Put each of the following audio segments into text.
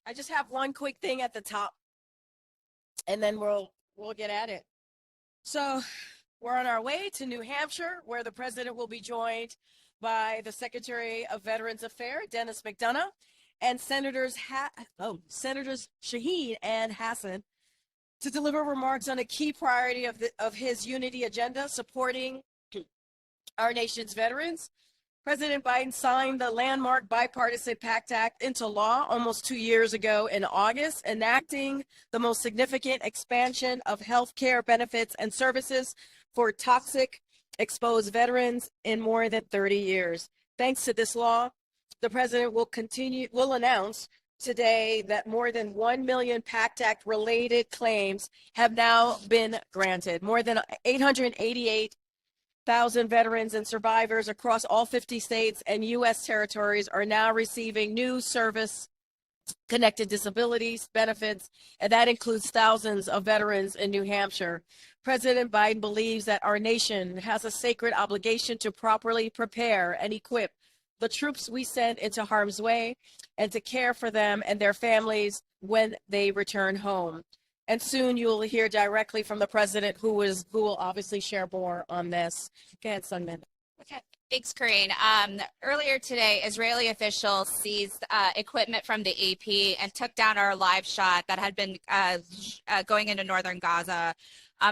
I just have one quick thing at the top, and then we'll get at it. So we're on our way to New Hampshire, where the president will be joined by the Secretary of Veterans Affairs, Dennis McDonough, and Senators Shaheen and Hassan to deliver remarks on a key priority of his unity agenda, supporting our nation's veterans. President Biden signed the landmark Bipartisan PACT Act into law almost 2 years ago in August, enacting the most significant expansion of health care benefits and services for toxic exposed veterans in more than 30 years. Thanks to this law, the president will announce today that more than 1 million PACT Act related claims have now been granted. More than 888,000 veterans and survivors across all 50 states and U.S. territories are now receiving new service-connected disabilities benefits, and that includes thousands of veterans in New Hampshire. President Biden believes that our nation has a sacred obligation to properly prepare and equip the troops we send into harm's way and to care for them and their families when they return home. And soon you will hear directly from the president, who will obviously share more on this. Go ahead, Sunman. Okay. Thanks, Karine. Earlier today, Israeli officials seized equipment from the AP and took down our live shot that had been going into northern Gaza.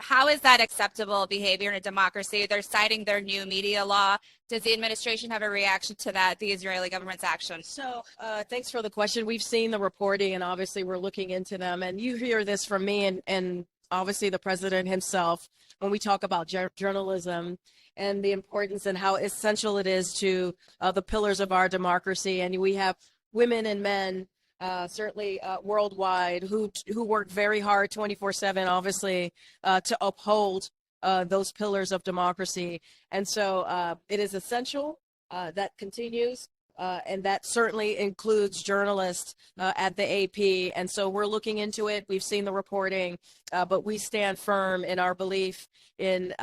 How is that acceptable behavior in a democracy? They're citing their new media law. Does the administration have a reaction to that, the Israeli government's action? So thanks for the question. We've seen the reporting, and obviously we're looking into them. And you hear this from me and obviously the president himself when we talk about journalism and the importance and how essential it is to the pillars of our democracy. And we have women and men certainly worldwide who work very hard 24/7, obviously, to uphold those pillars of democracy. And so it is essential that continues. And that certainly includes journalists at the AP. And so we're looking into it. We've seen the reporting, but we stand firm in our belief in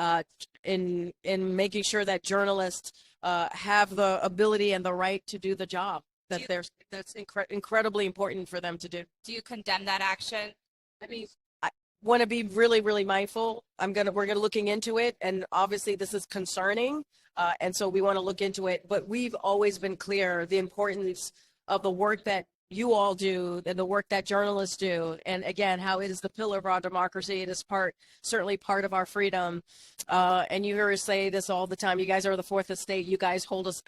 making sure that journalists have the ability and the right to do the job that's incredibly important for them to do. Do you condemn that action? I mean, I want to be really, really mindful. We're looking into it, and obviously this is concerning, and so we want to look into it. But we've always been clear the importance of the work that you all do and the work that journalists do, and again, how it is the pillar of our democracy. It is certainly part of our freedom. And you hear us say this all the time. You guys are the fourth estate. You guys hold us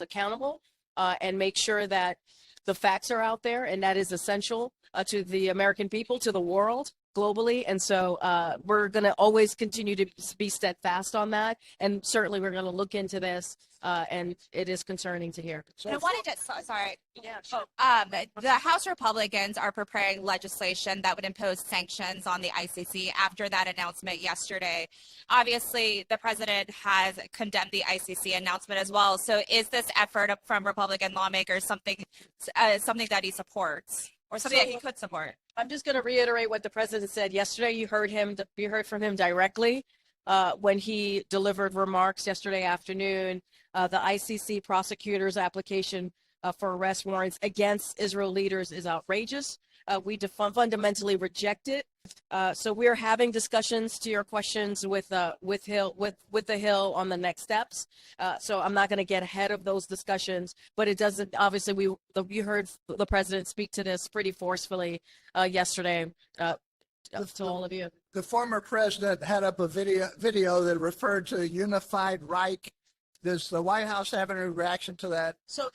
accountable. And make sure that the facts are out there, and that is essential to the American people, to the world, globally. And so we're going to always continue to be steadfast on that, and certainly we're going to look into this, and it is concerning to hear. So I wanted to, sorry. Yeah, sure. The House Republicans are preparing legislation that would impose sanctions on the ICC after that announcement yesterday. Obviously, the president has condemned the ICC announcement as well. So is this effort from Republican lawmakers something that he supports, or something that he could support? I'm just going to reiterate what the president said yesterday. You heard from him directly when he delivered remarks yesterday afternoon. The ICC prosecutor's application for arrest warrants against Israel leaders is outrageous. We fundamentally reject it. So we're having discussions, to your questions, with the Hill on the next steps. So I'm not going to get ahead of those discussions, but it doesn't. Obviously, you heard the president speak to this pretty forcefully yesterday to all of you. The former president had up a video that referred to a unified Reich. Does the White House have any reaction to that? So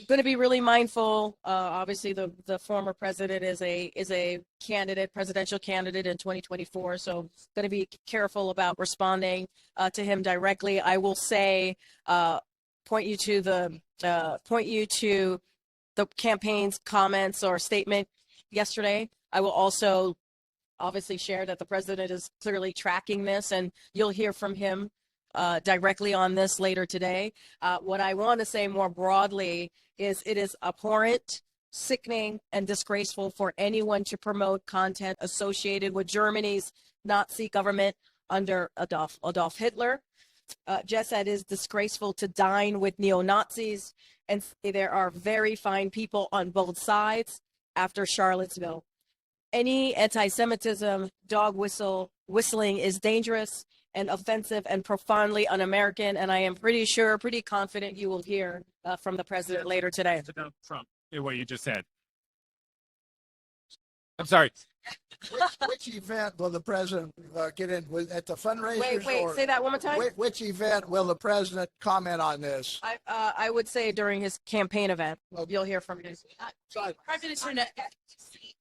going to be really mindful. Obviously, the former president is a presidential candidate in 2024. So going to be careful about responding to him directly. I will say, point you to the campaign's comments or statement yesterday. I will also obviously share that the president is clearly tracking this, and you'll hear from him directly on this later today. What I want to say more broadly is it is abhorrent, sickening, and disgraceful for anyone to promote content associated with Germany's Nazi government under Adolf Hitler. Just as it is disgraceful to dine with neo-Nazis, and there are very fine people on both sides. after Charlottesville. Any anti-Semitism, whistling is dangerous and offensive and profoundly un-American. And I am pretty confident you will hear from the president later today. About Trump, what you just said. I'm sorry. Which event will the president get in with at the fundraisers? Wait, say that one more time. Which event will the president comment on this? I would say during his campaign event, you'll hear from him. Prime Minister,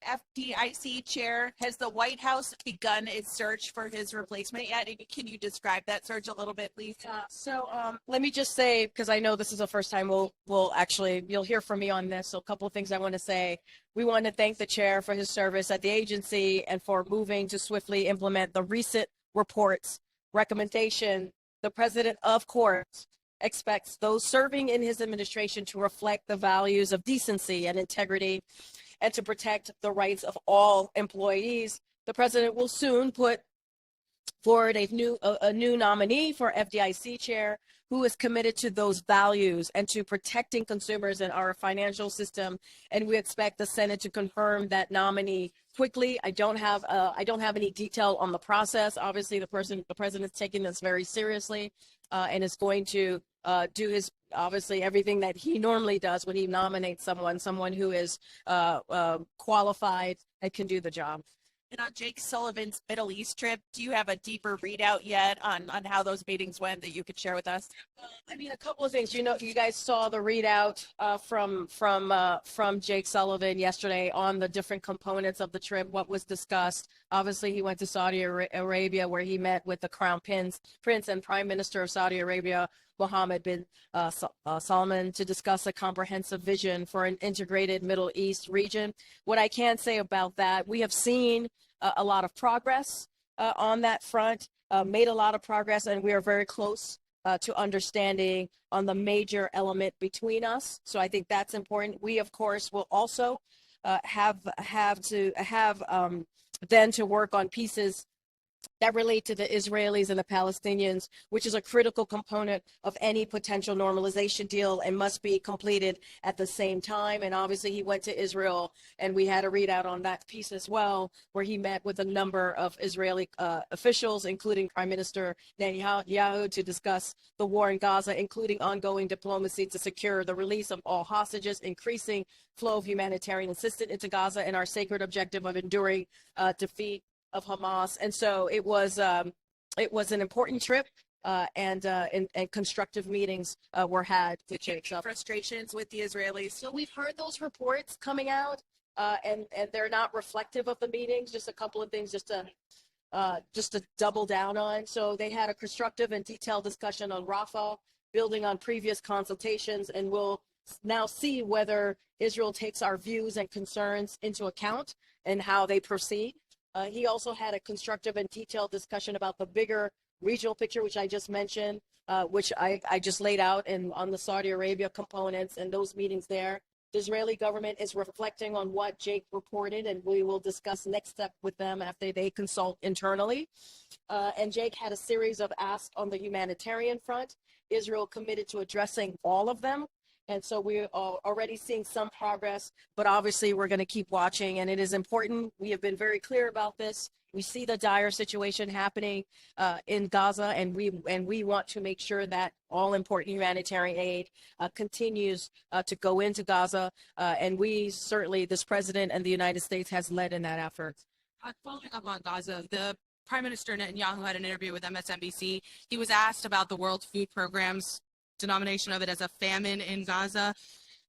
FDIC chair, has the White House begun its search for his replacement yet? Can you describe that search a little bit, please? Let me just say, because I know this is the first time you'll hear from me on this. So a couple of things I want to say. We want to thank the chair for his service at the agency and for moving to swiftly implement the recent report's recommendation. The president, of course, expects those serving in his administration to reflect the values of decency and integrity and to protect the rights of all employees. The president will soon put forward a new nominee for FDIC chair who is committed to those values and to protecting consumers in our financial system. And we expect the Senate to confirm that nominee quickly. I don't have any detail on the process. Obviously, the president's taking this very seriously and is going to do his obviously everything that he normally does when he nominates someone who is qualified and can do the job. And on Jake Sullivan's Middle East trip, do you have a deeper readout yet on how those meetings went that you could share with us? I mean, a couple of things. You know, you guys saw the readout from Jake Sullivan yesterday on the different components of the trip, what was discussed. Obviously, he went to Saudi Arabia where he met with the Crown Prince and Prime Minister of Saudi Arabia, Mohammed bin Salman, to discuss a comprehensive vision for an integrated Middle East region. What I can say about that, we have seen a lot of progress on that front, made a lot of progress, and we are very close to understanding on the major element between us. So I think that's important. We, of course, will also have then to work on pieces that relate to the Israelis and the Palestinians, which is a critical component of any potential normalization deal and must be completed at the same time. And obviously he went to Israel and we had a readout on that piece as well, where he met with a number of Israeli officials, including Prime Minister Netanyahu, to discuss the war in Gaza, including ongoing diplomacy to secure the release of all hostages, increasing flow of humanitarian assistance into Gaza, and our sacred objective of enduring defeat of Hamas. And so it was an important trip, and constructive meetings were had to change up. Frustrations with the Israelis. So we've heard those reports coming out, and they're not reflective of the meetings. Just a couple of things just to double down on. So they had a constructive and detailed discussion on Rafah, building on previous consultations, and we'll now see whether Israel takes our views and concerns into account and how they proceed. He also had a constructive and detailed discussion about the bigger regional picture, which I just mentioned, which I just laid out on the Saudi Arabia components and those meetings there. The Israeli government is reflecting on what Jake reported, and we will discuss next step with them after they consult internally. And Jake had a series of asks on the humanitarian front. Israel committed to addressing all of them. And so we are already seeing some progress, but obviously we're going to keep watching, and it is important. We have been very clear about this. We see the dire situation happening in Gaza, and we want to make sure that all important humanitarian aid continues to go into Gaza. And we certainly, this president and the United States has led in that effort. Following up on Gaza, the Prime Minister Netanyahu had an interview with MSNBC. He was asked about the World Food Programme's denomination of it as a famine in Gaza.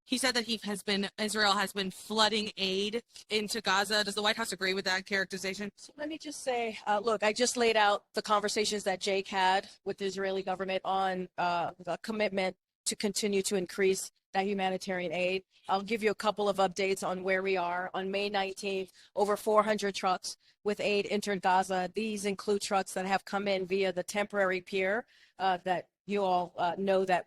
He said that Israel has been flooding aid into Gaza. Does the White House agree with that characterization? So let me just say, look, I just laid out the conversations that Jake had with the Israeli government on the commitment to continue to increase that humanitarian aid. I'll give you a couple of updates on where we are. On May 19th, over 400 trucks with aid entered Gaza. These include trucks that have come in via the temporary pier that you all know that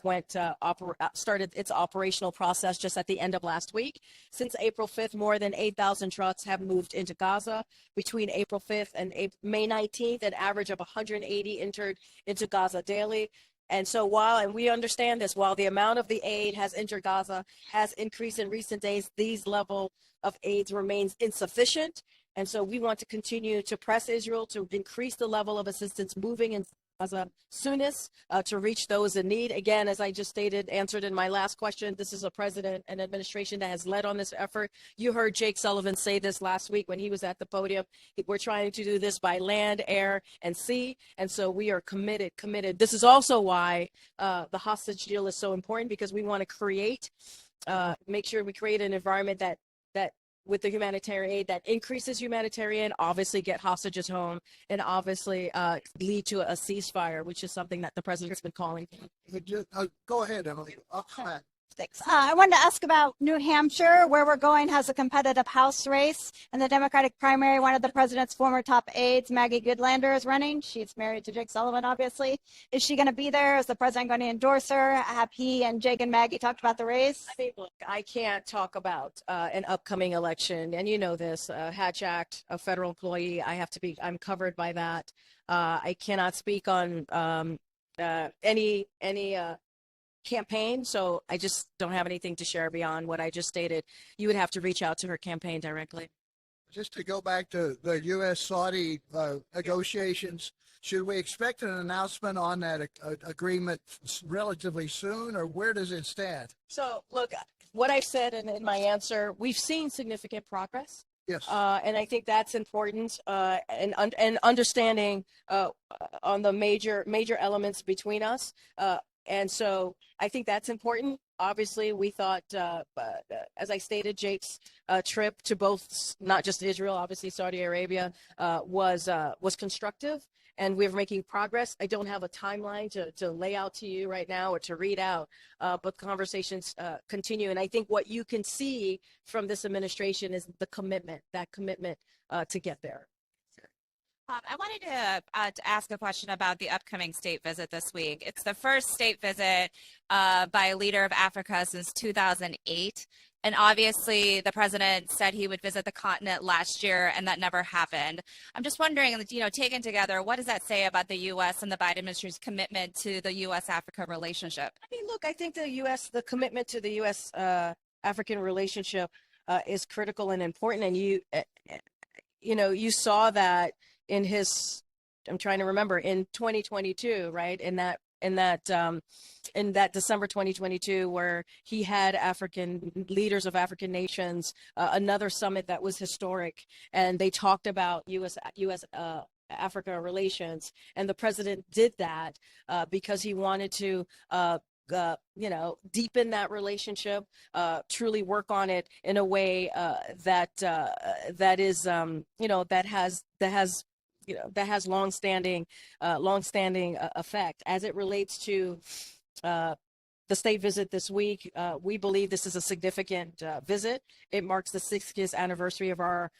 started its operational process just at the end of last week. Since April 5th, more than 8,000 trucks have moved into Gaza. Between April 5th and May 19th, an average of 180 entered into Gaza daily. And so and we understand this, while the amount of the aid has entered Gaza has increased in recent days, these level of aid remains insufficient. And so we want to continue to press Israel to increase the level of assistance moving in Gaza soonest to reach those in need. Again, as I just stated, answered in my last question, this is a president and administration that has led on this effort. You heard Jake Sullivan say this last week when he was at the podium. We're trying to do this by land, air, and sea. And so we are committed. This is also why the hostage deal is so important, because we want to make sure we create an environment that with the humanitarian aid that increases humanitarian, obviously get hostages home, and obviously lead to a ceasefire, which is something that the president's been calling. Go ahead, Emily. Thanks. I wanted to ask about New Hampshire, where we're going has a competitive House race. In the Democratic primary, one of the president's former top aides, Maggie Goodlander, is running. She's married to Jake Sullivan, obviously. Is she going to be there? Is the president going to endorse her? Have he and Jake and Maggie talked about the race? I mean, look, I can't talk about an upcoming election, and you know this, Hatch Act, a federal employee, I'm covered by that. I cannot speak on any campaign, so I just don't have anything to share beyond what I just stated. You would have to reach out to her campaign directly. Just to go back to the U.S.-Saudi negotiations, should we expect an announcement on that agreement relatively soon, or where does it stand? So, look, what I said in my answer, we've seen significant progress. Yes. And I think that's important, and understanding on the major elements between us. And so I think that's important. Obviously, we thought, as I stated, Jake's trip to both, not just Israel, obviously Saudi Arabia, was constructive, and we're making progress. I don't have a timeline to lay out to you right now or to read out, but conversations continue. And I think what you can see from this administration is the commitment to get there. I wanted to ask a question about the upcoming state visit this week. It's the first state visit by a leader of Africa since 2008. And obviously, the president said he would visit the continent last year, and that never happened. I'm just wondering, taken together, what does that say about the U.S. and the Biden administration's commitment to the U.S.-Africa relationship? I mean, look, I think the commitment to the U.S.-African relationship is critical and important. And you saw that in I'm trying to remember, in 2022, right? In that December 2022, where he had leaders of African nations, another summit that was historic, and they talked about U.S. Africa relations, and the president did that because he wanted to deepen that relationship, truly work on it in a way that has longstanding effect. As it relates to the state visit this week, we believe this is a significant visit. It marks the 60th anniversary of our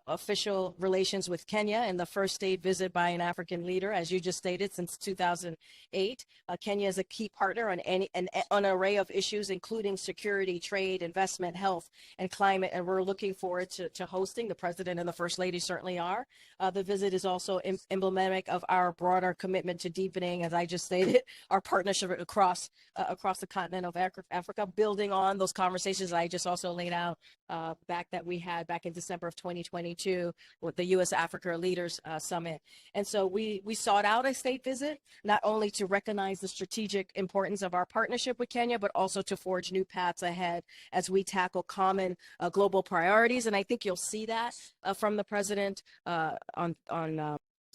official relations with Kenya, and the first state visit by an African leader, as you just stated, since 2008. Kenya is a key partner on an array of issues, including security, trade, investment, health, and climate, and we're looking forward to hosting. The president and the first lady certainly are. The visit is also emblematic of our broader commitment to deepening, as I just stated, our partnership across the continent of Africa, building on those conversations I just also laid out that we had back in December of 2022 with the U.S. Africa Leaders Summit. And so we sought out a state visit, not only to recognize the strategic importance of our partnership with Kenya, but also to forge new paths ahead as we tackle common global priorities. And I think you'll see that from the president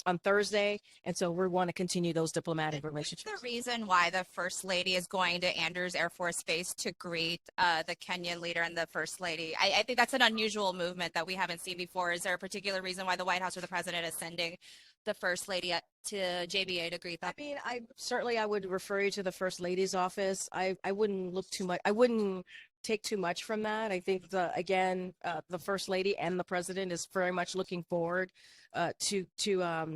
on Thursday, and so we want to continue those diplomatic relationships. The reason why the First Lady is going to Andrews Air Force Base to greet the Kenyan leader and the First Lady, I think that's an unusual movement that we haven't seen before. Is there a particular reason why the White House or the President is sending the First Lady to JBA to greet them? I mean, I would refer you to the First Lady's office. I wouldn't look too much. I wouldn't take too much from that. I think the First Lady and the President is very much looking forward to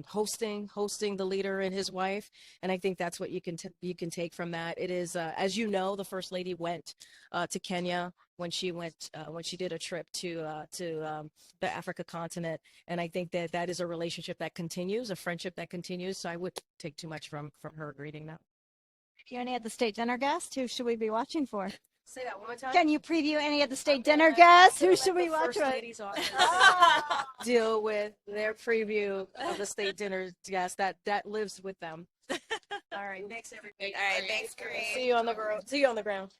hosting the leader and his wife, and I think that's what you can take from that. It is, as you know, the First Lady went to Kenya when she did a trip to the Africa continent, and I think that is a relationship that continues, a friendship that continues. So I would take too much from her reading that. preview any of the state dinner guests? Who should we be watching for? Say that one more time. Can you preview any of the state dinner guests? Who should we watch First with? lady's office deal with their preview of the state dinner guest that lives with them. All right, thanks everybody. All right, thanks, Karine. See you on the ground.